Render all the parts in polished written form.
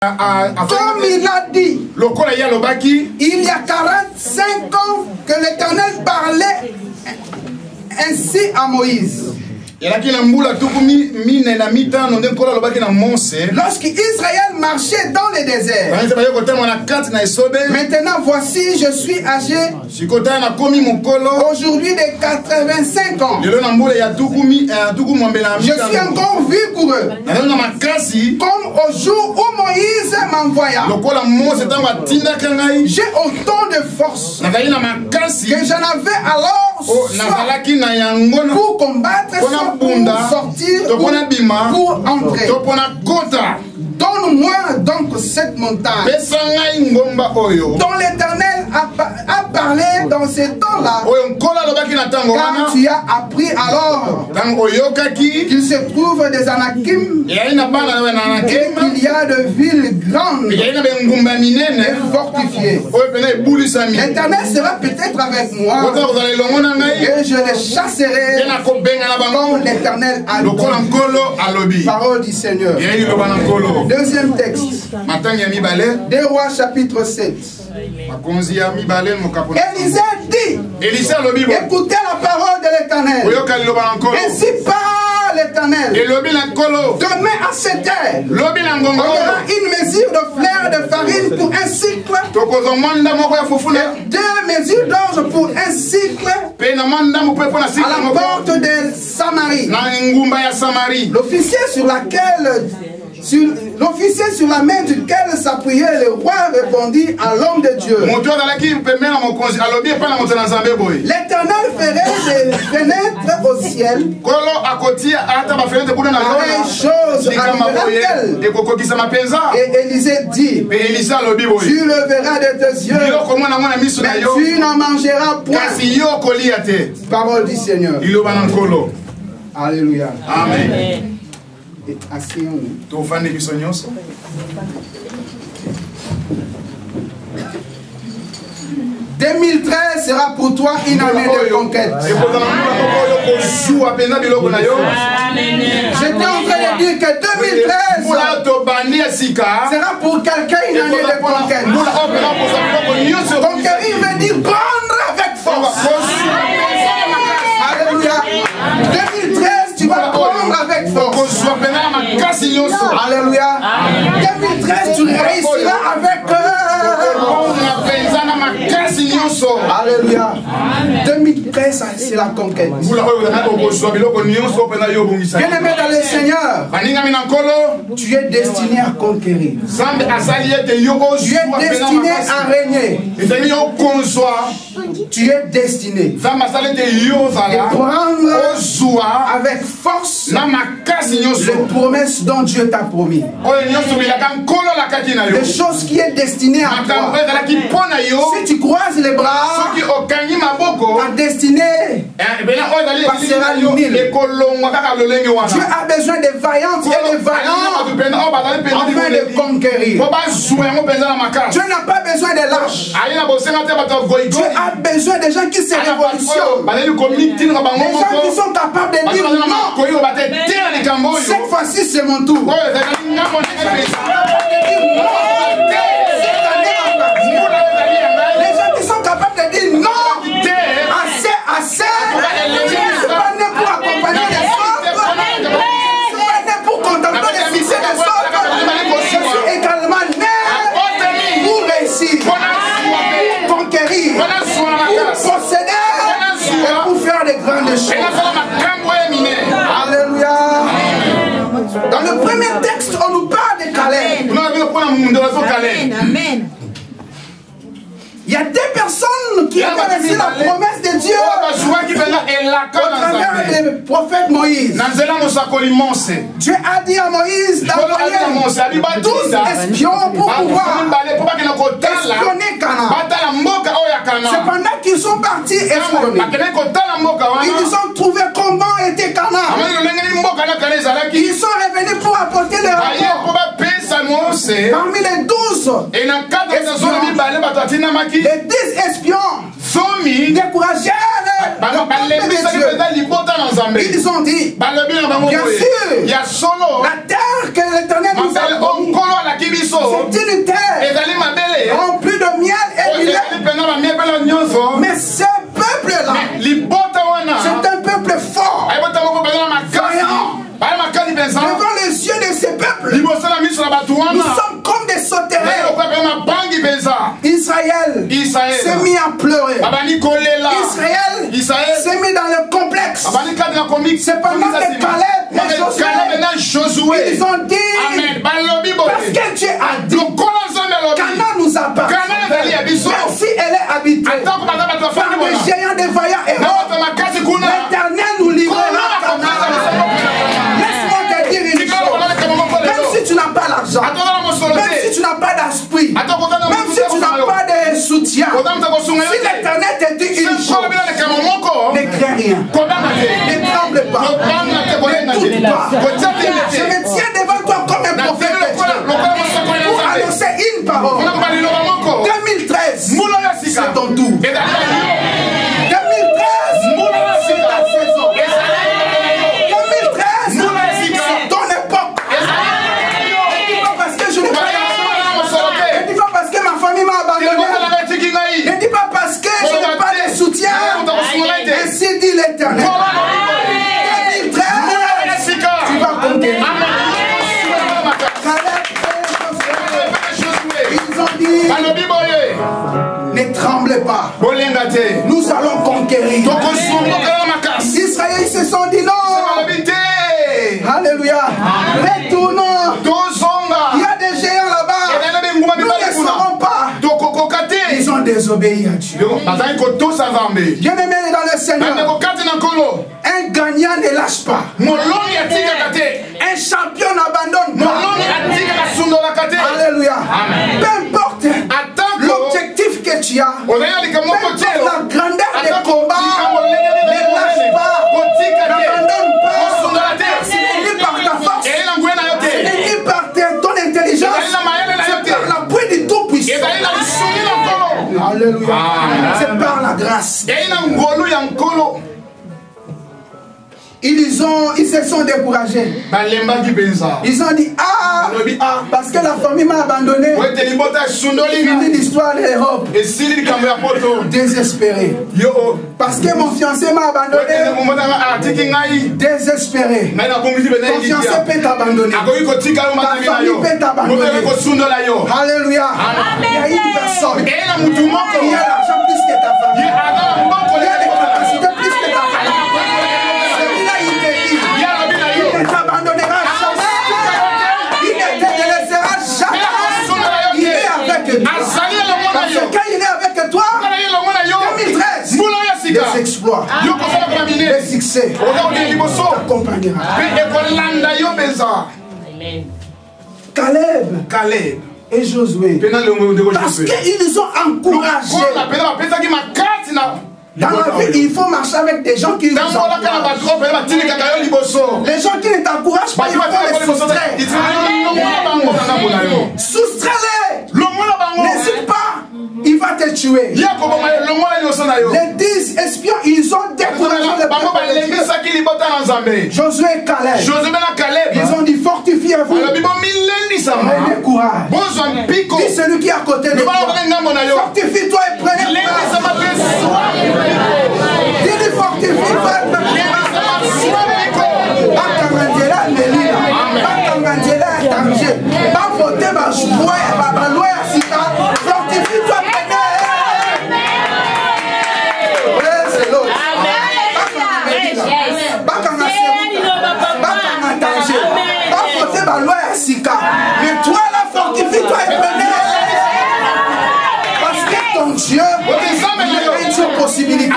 Comme il a dit, il y a 45 ans que l'Éternel parlait ainsi à Moïse. Lorsqu'Israël marchait dans le désert. Maintenant voici, je suis âgé aujourd'hui de 85 ans. Je suis encore vigoureux comme au jour où Moïse m'envoya. J'ai autant de force que j'en avais alors pour combattre, pour sortir, pour entrer. Donne-moi donc cette montagne dont l'Éternel a parlé dans ces temps-là, car tu as appris alors qu'il se trouve des Anakim et qu'il y a de villes grandes et fortifiées. L'Éternel sera peut-être avec moi et je les chasserai comme l'Éternel a dit. Parole du Seigneur. Deuxième texte. 2 Rois chapitre 7. Élisée dit, écoutez la parole de l'Éternel. Ainsi parle l'Éternel. Demain à cette heure, on aura une mesure de fleur de farine pour un cycle, et 2 mesures d'orge pour un cycle, à la porte de Samarie. L'officier sur la main duquel s'appuyait le roi répondit à l'homme de Dieu. L'Éternel ferait des fenêtres au ciel. Pareille chose arrivera-t-elle? Et Élisée dit, tu le verras de tes yeux, mais tu n'en mangeras point. Parole du Seigneur. Alléluia. Amen. Asseyons-nous. 2013 sera pour toi une année de conquête. J'étais en train de dire que 2013 sera pour quelqu'un une année de conquête. Conquérir veut dire prendre avec force. Alléluia. 2013 tu vas prendre avec force. Alléluia. 2013 tu réussiras avec Alléluia. 2013 c'est la conquête. Bien-aimé dans le Seigneur, tu es destiné à conquérir. Tu es destiné à régner. Tu es destiné de prendre avec force les promesses dont Dieu t'a promis. Des choses qui est destinées à toi. Si tu croises les bras, ta destinée passera l'humile. Dieu a besoin de vaillantes et de vaillants afin de conquérir. Dieu n'a pas besoin de lâches. Dieu a besoin de gens qui se révolutionnent. Des gens qui sont capables de dire non. Cette fois-ci c'est mon tour. Les gens qui sont capables de dire non. Assez. Je ne suis pas né pour accompagner les autres. Je ne suis pas né pour contempler les succès des autres. Je suis également né pour réussir, pour conquérir, pour posséder et pour faire de grandes choses. Alléluia. Dans le premier texte, on nous parle de Caleb. Amen. Il y a des personnes qui ont reçu la promesse de Dieu au travers du prophète Moïse. Dieu a dit à Moïse d'envoyer 12 espions pour pouvoir espionner Canaan. Cependant qu'ils sont partis espionner, ils ont trouvé comment était Canaan. Ils sont revenus pour apporter le rapport. Parmi les 12 espions, les 10 espions découragés. Ils ont dit, bien sûr, la terre que l'Éternel nous a promis, c'est une terre remplie de miel et de lait. Mais ce peuple-là, c'est un peuple fort, voyant. Devant les yeux de ces peuples, nous sommes comme des sauterelles. Israël s'est mis à pleurer. Israël s'est mis dans le complexe. C'est pendant que Caleb et Josué, ils ont dit, parce que Dieu a dit, Canaan nous appartient. Même si elle est habitée par des géants, des vaillants héros, l'Éternel nous livrera Canaan. Laisse-moi te dire une chose. Même si tu n'as pas l'argent, même si tu n'as pas d'esprit, même si tu n'as pas de soutien, si l'Éternel te dit une chose, ne crains rien, ne tremble pas, ne doute pas. Je me tiens devant toi comme un prophète pour annoncer une parole. 2013, c'est ton tour. 2013, c'est ta saison. 2013, c'est ton époque. Ne dis pas parce que je n'ai pas d'argent. Ne dis pas parce que ma famille m'a abandonné. Ne dis pas parce que je n'ai pas de soutien. Ainsi dit l'Éternel. 2013, tu vas conquérir. Ils ont dit, ne tremblez pas, nous allons conquérir. Israël, ils se sont dit non. Alléluia. Retournons. Il y a des géants là-bas. Nous ne serons pas. Ils ont désobéi à Dieu. Bien-aimé dans le Seigneur, un gagnant ne lâche pas. Un champion n'abandonne pas. Alléluia. Peu importe l'objectif que tu as, peu importe la grandeur des combats, ne lâche pas. N'abandonne pas. Ce n'est ni par ta force, ce n'est ni par ton intelligence, c'est par l'appui du Tout-Puissant. Alléluia. C'est par la grâce. Ils se sont découragés. Ils ont dit, parce que la famille m'a abandonné. Fini l'histoire de l'Europe. Désespéré. Parce que mon fiancé m'a abandonné. Désespéré. Ton fiancé peut t'abandonner. Ta famille peut t'abandonner. Alléluia. Il y a une personne qui a l'argent plus que ta famille. Il y a des capacités plus que ta famille. Il ne t'abandonnera jamais. Il ne te délaissera jamais. Il est avec toi. Parce que quand il est avec toi, 2013, les exploits, les succès t'accompagnera. Caleb et Josué, parce qu'ils ont encouragé. Dans la vie, il faut marcher avec des gens qui nous encouragent. Les gens qui ne t'encouragent pas, il faut les soustraire. Soustrais-les. N'hésite pas. Il va te tuer. Les 10 espions, ils ont découragé le peuple. Josué et Caleb, ils ont dit fortifiez-vous. Mais décourage. Dis celui qui est à côté de toi. Fortifie-toi et prenez courage. Dis-lui fortifie-toi et prenez mais toi là, fortifie-toi et prenez. Parce que ton Dieu, il est une possibilité.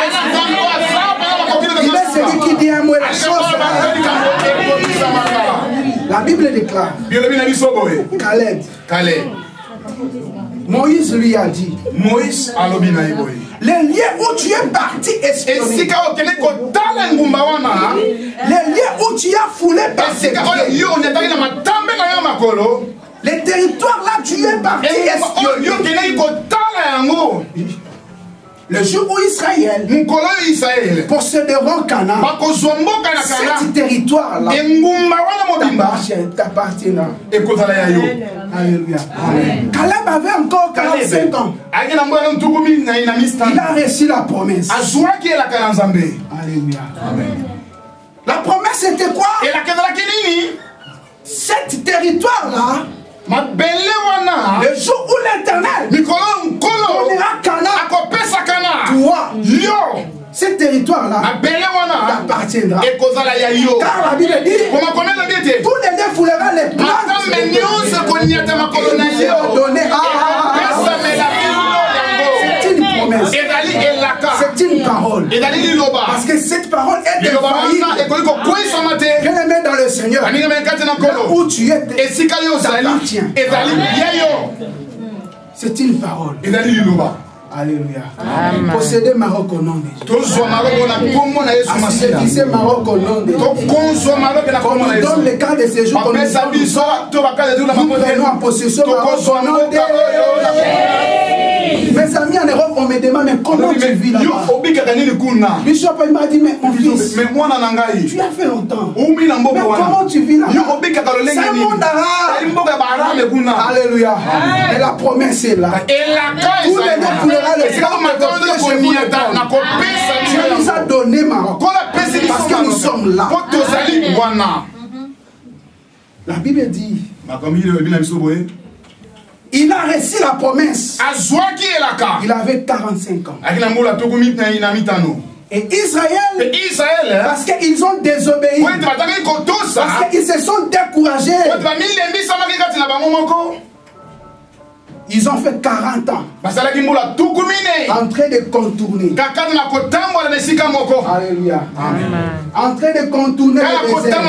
Il est celui qui dit un mot et la chose. La Bible déclare Caleb. Moïse lui a dit, les lieux où tu es parti espionner, les lieux où tu as foulé par tes pieds, les territoires là tu es parti espionner, Le jour où Israël posséderont Canaan, cet territoire-là t'appartiendra. Alléluia. Caleb avait encore 45 ans. Il a reçu la promesse. Alléluia. La promesse c'était quoi? Cet territoire-là, le jour où l'Éternel donnera Canaan, toi, ce territoire-là t'appartiendra. Car la Bible dit, tous les deux foulera les plantes données à. C'est une promesse. C'est une parole. Parce que cette parole est infaillible. Bien aimé dans le Seigneur, là où tu es, t'appartiens. C'est une parole. Alléluia. Posséder Maroc au nom de Jésus. Assujettisser Maroc au nom de Jésus. Comme on donne le cas de ces jours, nous prenons en possession Maroc au nom de Jésus. Mes amis en Europe, on me demande, mais comment tu vis là-bas? Bishop, il m'a dit, mais mon fils, tu as fait longtemps. Mais comment tu vis là-bas? C'est un monde arabe. Alléluia. Et la promesse est là. Tous les deux foulera les flammes de Dieu. Dieu nous a donné Maroc. Parce que nous sommes là. La Bible dit, il a reçu la promesse. Il avait 45 ans. Et Israël, parce qu'ils ont désobéi, parce qu'ils se sont découragés, ils ont fait 40 ans en train de contourner. Alléluia. En train de contourner le désert.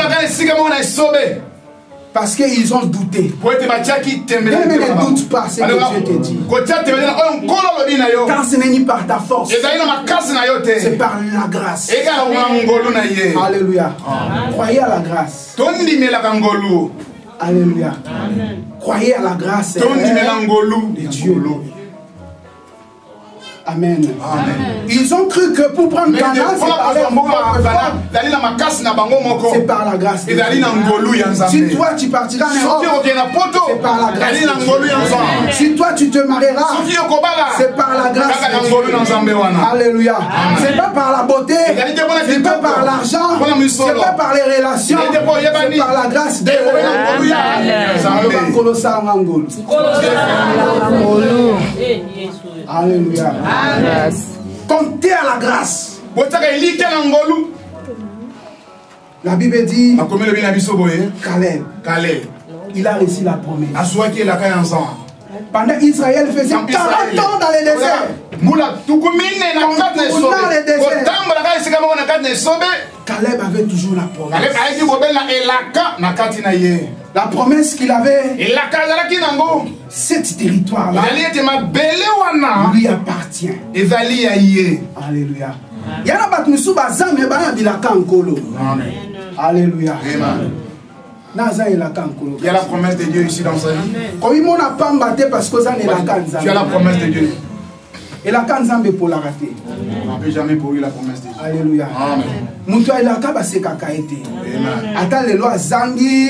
Parce qu'ils ont douté. Ne doute pas ce que Dieu te dit. Car ce n'est ni par ta force, c'est par la grâce. Alléluia. Croyez à la grâce. Alléluia. Croyez à la grâce de Dieu. Amen. Ils ont cru que pour prendre Canaan, c'est par la grâce de Dieu. Si toi tu partiras en Europe, c'est par la grâce de Dieu. Si toi tu te marieras, c'est par la grâce de Dieu. Alléluia. C'est pas par la beauté, c'est pas par l'argent, c'est pas par les relations, c'est par la grâce de Dieu. Alléluia. Comptez à la grâce. La Bible dit, Caleb, il a reçu la promesse. Pendant Israël faisait 40 ans dans le désert. Caleb avait toujours la promesse. La promesse qu'il avait, cet territoire-là lui appartient. Alléluia. Alléluia. Il y a la promesse de Dieu ici dans sa vie. Tu as la promesse de Dieu. Et la kanzambe pour la rater. On ne peut jamais pourrir la promesse de Dieu. Alléluia. Amen.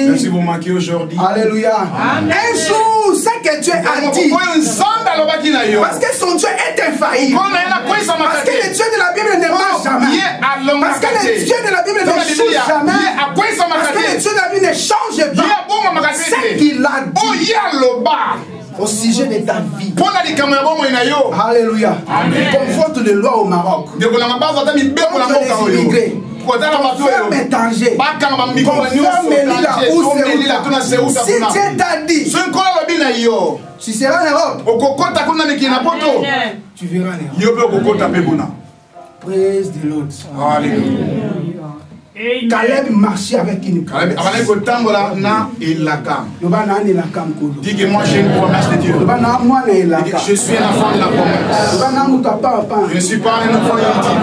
Merci vous manquez aujourd'hui. Alléluia. Un jour, ce que Dieu a dit, parce que son Dieu est infaillible, parce que le Dieu de la Bible ne ment jamais, parce que le Dieu de la Bible ne change jamais, parce que le Dieu de la Bible ne change pas, ce qu'il a dit au sujet de ta vie. Alléluia. Conforte les lois au Maroc. Contre les immigrés. Confirme étranger. Si Dieu t'a dit, tu seras en Europe, tu verras en Europe. Praise the Lord. Alléluia. Caleb marchait avec une promesse. Dis que moi j'ai une promesse de Dieu. Je suis un enfant de la promesse. Je ne suis pas un enfant inutile.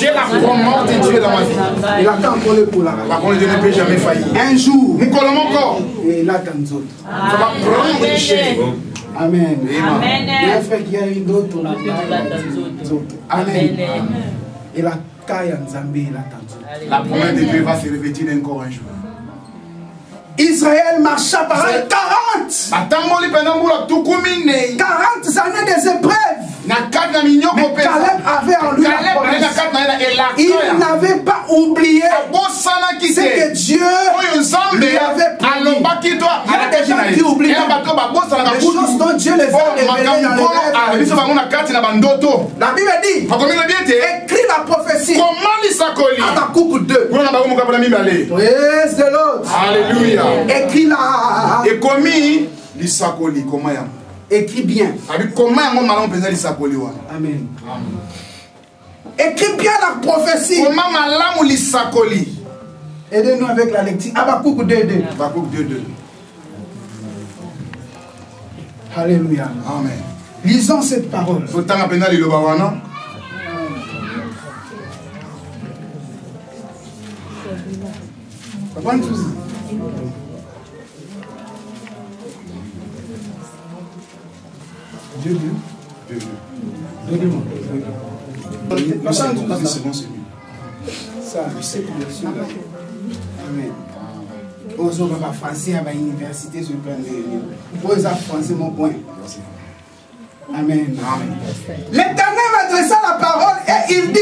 J'ai la promesse de Dieu dans ma vie. La promesse de Dieu ne peut jamais faillir. Un jour, ça va prendre une chaîne. Amen. Amen. Il y a un frère qui a une autre. Amen. Et la caille en Zambie, la promesse de Dieu va se revêtir encore un jour. Israël marcha par 40 années des épreuves. Mais Caleb avait en lui la promesse. Il n'avait pas oublié ce que Dieu lui avait promis. Il y a des gens qui oublient les choses dont Dieu les a révélées dans les rêves. La Bible dit, écris la prophétie. Habakkuk 2. Praise the Lord. Alléluia. Écris-la. Et commis l'isakoli, comment ya? Écris bien. Amen. Écris bien la prophétie. Comment malamu l'isakoli? Aidez-nous avec la lecture. Habakkuk 2:2. Habakkuk 2:2. Alléluia. Amen. Lisons cette parole. Amen. Aux autres, français à l'université sur le plan de aux français mon point. Amen. L'Éternel m'adressa la parole et il dit,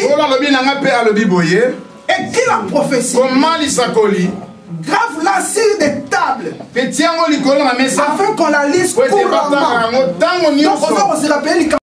écris la prophétie. Grave-la sur des tables afin qu'on la lise couramment. Donc on se rappelle